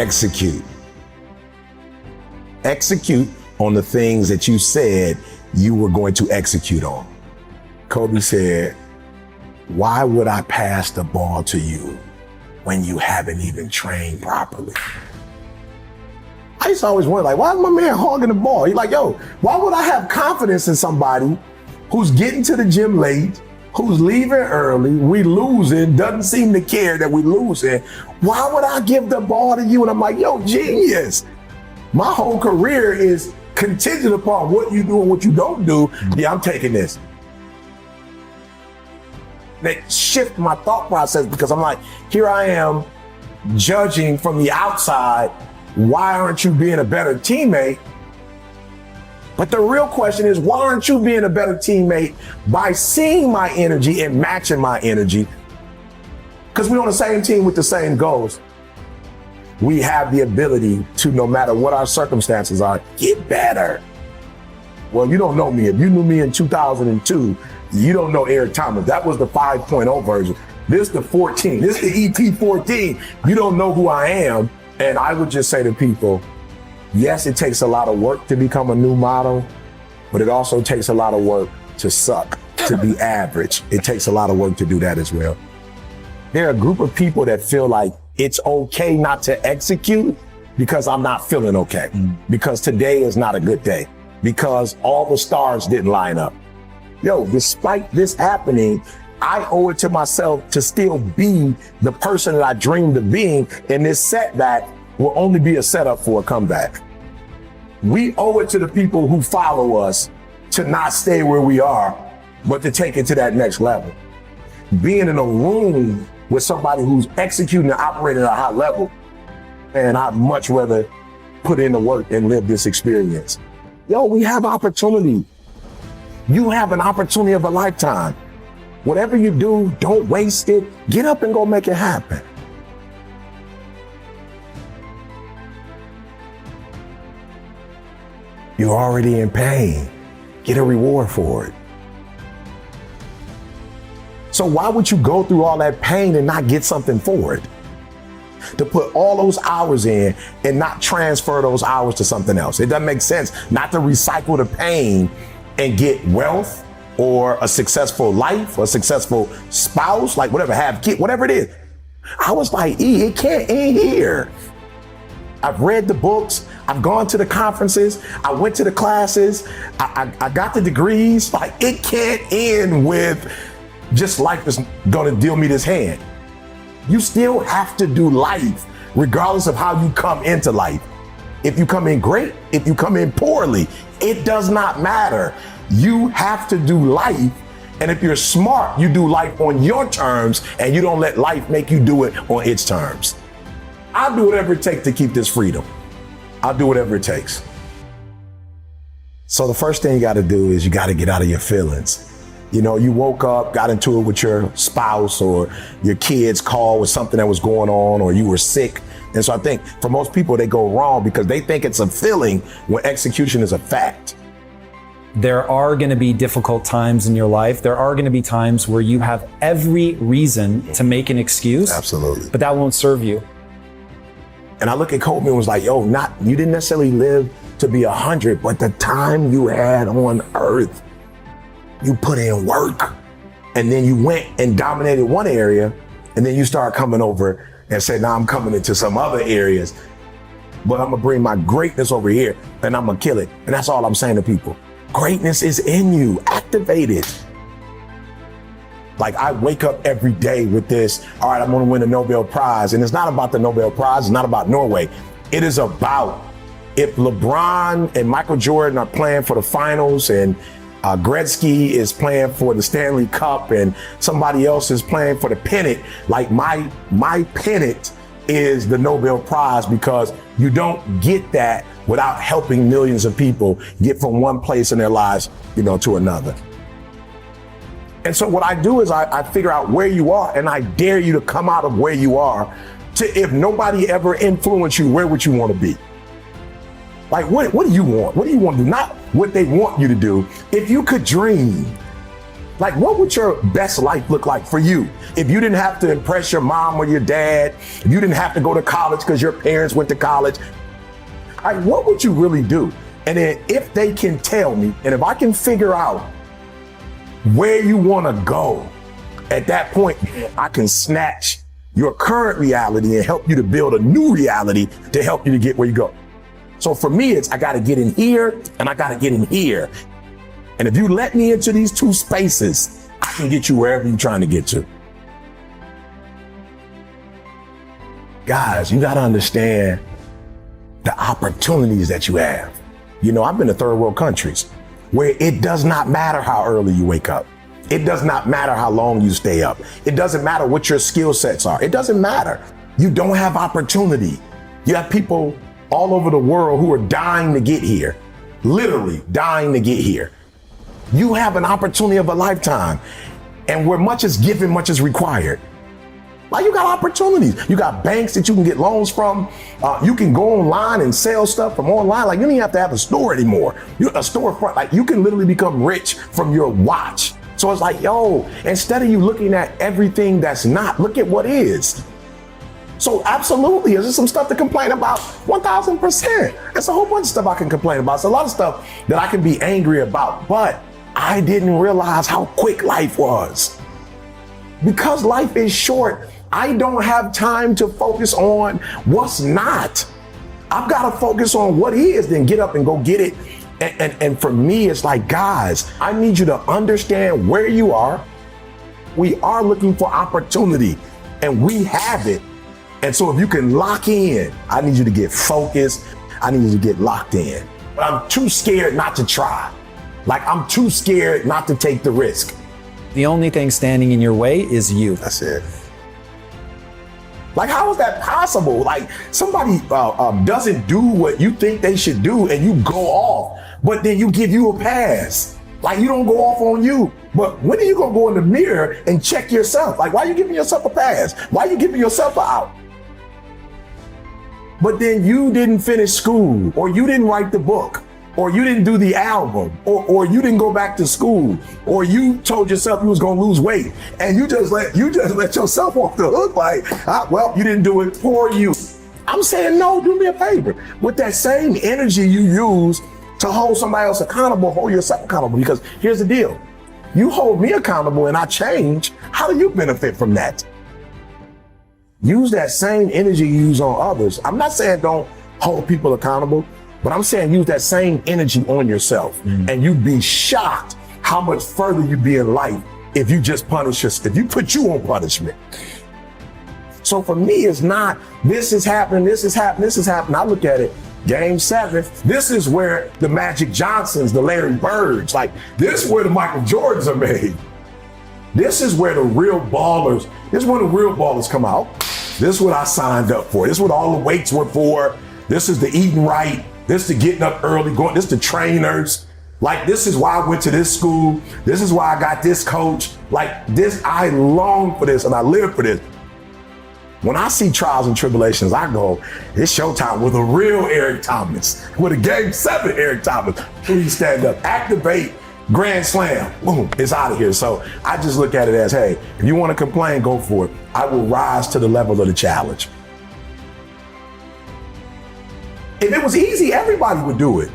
execute. Execute on the things that you said you were going to execute on. Kobe said, why would I pass the ball to you when you haven't even trained properly? I used to always wonder, like, why is my man hogging the ball? He's like, yo, why would I have confidence in somebody who's getting to the gym late, who's leaving early, we losing, doesn't seem to care that we losing? Why would I give the ball to you? And I'm like, yo, genius. My whole career is contingent upon what you do and what you don't do. Yeah, I'm taking this. They shift my thought process because I'm like, here I am judging from the outside, why aren't you being a better teammate? But the real question is, why aren't you being a better teammate by seeing my energy and matching my energy? Because we're on the same team with the same goals. We have the ability to, no matter what our circumstances are, get better. Well, you don't know me. If you knew me in 2002, you don't know Eric Thomas. That was the 5.0 version. This is the 14. This is the ET 14. You don't know who I am. And I would just say to people, yes, it takes a lot of work to become a new model, but it also takes a lot of work to suck, to be average. It takes a lot of work to do that as well. There are a group of people that feel like it's okay not to execute because I'm not feeling okay, because today is not a good day, because all the stars didn't line up. Yo, despite this happening, I owe it to myself to still be the person that I dreamed of being, and this setback will only be a setup for a comeback. We owe it to the people who follow us to not stay where we are, but to take it to that next level. Being in a room with somebody who's executing and operating at a high level, and I'd much rather put in the work and live this experience. Yo, we have opportunity. You have an opportunity of a lifetime. Whatever you do, don't waste it. Get up and go make it happen. You're already in pain. Get a reward for it. So why would you go through all that pain and not get something for it? To put all those hours in and not transfer those hours to something else. It doesn't make sense not to recycle the pain and get wealth or a successful life or a successful spouse, like whatever, have kids, whatever it is. I was like, it can't end here. I've read the books. I've gone to the conferences. I went to the classes. I got the degrees. Like, it can't end with just life is gonna deal me this hand. You still have to do life regardless of how you come into life. If you come in great, if you come in poorly, it does not matter. You have to do life. And if you're smart, you do life on your terms and you don't let life make you do it on its terms. I'll do whatever it takes to keep this freedom. I'll do whatever it takes. So the first thing you got to do is you got to get out of your feelings. You know, you woke up, got into it with your spouse or your kids called with something that was going on, or you were sick. And so I think for most people, they go wrong because they think it's a feeling when execution is a fact. There are going to be difficult times in your life. There are going to be times where you have every reason to make an excuse. Absolutely. But that won't serve you. And I look at Kobe and was like, yo, you didn't necessarily live to be 100, but the time you had on earth, you put in work, and then you went and dominated one area, and then you start coming over and said, now I'm coming into some other areas, but I'm gonna bring my greatness over here and I'm gonna kill it. And that's all I'm saying to people. Greatness is in you, activate it. Like, I wake up every day with this, all right, I'm gonna win a Nobel Prize. And it's not about the Nobel Prize, it's not about Norway. It is about if LeBron and Michael Jordan are playing for the finals and Gretzky is playing for the Stanley Cup and somebody else is playing for the pennant, like my pennant is the Nobel Prize, because you don't get that without helping millions of people get from one place in their lives, to another. And so what I do is I figure out where you are, and I dare you to come out of where you are to, if nobody ever influenced you, where would you want to be? Like, what do you want? What do you want to do? Not what they want you to do. If you could dream Like, what would your best life look like for you? If you didn't have to impress your mom or your dad, if you didn't have to go to college because your parents went to college, like, what would you really do? And then if they can tell me, and if I can figure out where you want to go, at that point, I can snatch your current reality and help you to build a new reality to help you to get where you go. So for me, it's I got to get in here and I got to get in here. And if you let me into these two spaces, I can get you wherever you're trying to get to. Guys, you got to understand the opportunities that you have. You know, I've been to third world countries where it does not matter how early you wake up. It does not matter how long you stay up. It doesn't matter what your skill sets are. It doesn't matter. You don't have opportunity. You have people all over the world who are dying to get here, literally dying to get here. You have an opportunity of a lifetime, and where much is given, much is required. Like, you got opportunities. You got banks that you can get loans from. You can go online and sell stuff from online. Like, you don't even have to have a store anymore. A storefront. Like, you can literally become rich from your watch. So it's like, yo, instead of you looking at everything that's not, look at what is. So absolutely, is there some stuff to complain about? 1000%. There's a whole bunch of stuff I can complain about. It's a lot of stuff that I can be angry about, but I didn't realize how quick life was. Because life is short, I don't have time to focus on what's not. I've got to focus on what is, then get up and go get it. And for me, it's like, guys, I need you to understand where you are. We are looking for opportunity, and we have it. And so if you can lock in, I need you to get focused. I need you to get locked in. But I'm too scared not to try. Like, I'm too scared not to take the risk. The only thing standing in your way is you. That's it. Like, how is that possible? Like, somebody doesn't do what you think they should do and you go off, but then you give you a pass. Like, you don't go off on you. But when are you gonna go in the mirror and check yourself? Like, why are you giving yourself a pass? Why are you giving yourself an out? But then you didn't finish school, or you didn't write the book, or you didn't do the album, or you didn't go back to school, or you told yourself you was gonna lose weight, and you just let yourself off the hook. Like, well, you didn't do it for you. I'm saying, no, do me a favor. With that same energy you use to hold somebody else accountable, hold yourself accountable. Because here's the deal: you hold me accountable and I change. How do you benefit from that? Use that same energy you use on others. I'm not saying don't hold people accountable, but I'm saying use that same energy on yourself. And you'd be shocked how much further you'd be in life if you just punish yourself, if you put you on punishment. So for me, it's not, this is happening, this is happening, this is happening. I look at it, Game 7, this is where the Magic Johnsons, the Larry Birds, like, this is where the Michael Jordans are made. This is where the real ballers, this is where the real ballers come out. This is what I signed up for. This is what all the weights were for. This is the eating right. This is the getting up early, going, this is the trainers. Like, this is why I went to this school. This is why I got this coach. Like, this, I long for this and I live for this. When I see trials and tribulations, I go, it's showtime with a real Eric Thomas, with a Game 7 Eric Thomas. Please stand up, activate, grand slam, boom, it's out of here. So I just look at it as, hey, if you want to complain, go for it. I will rise to the level of the challenge. If it was easy, everybody would do it.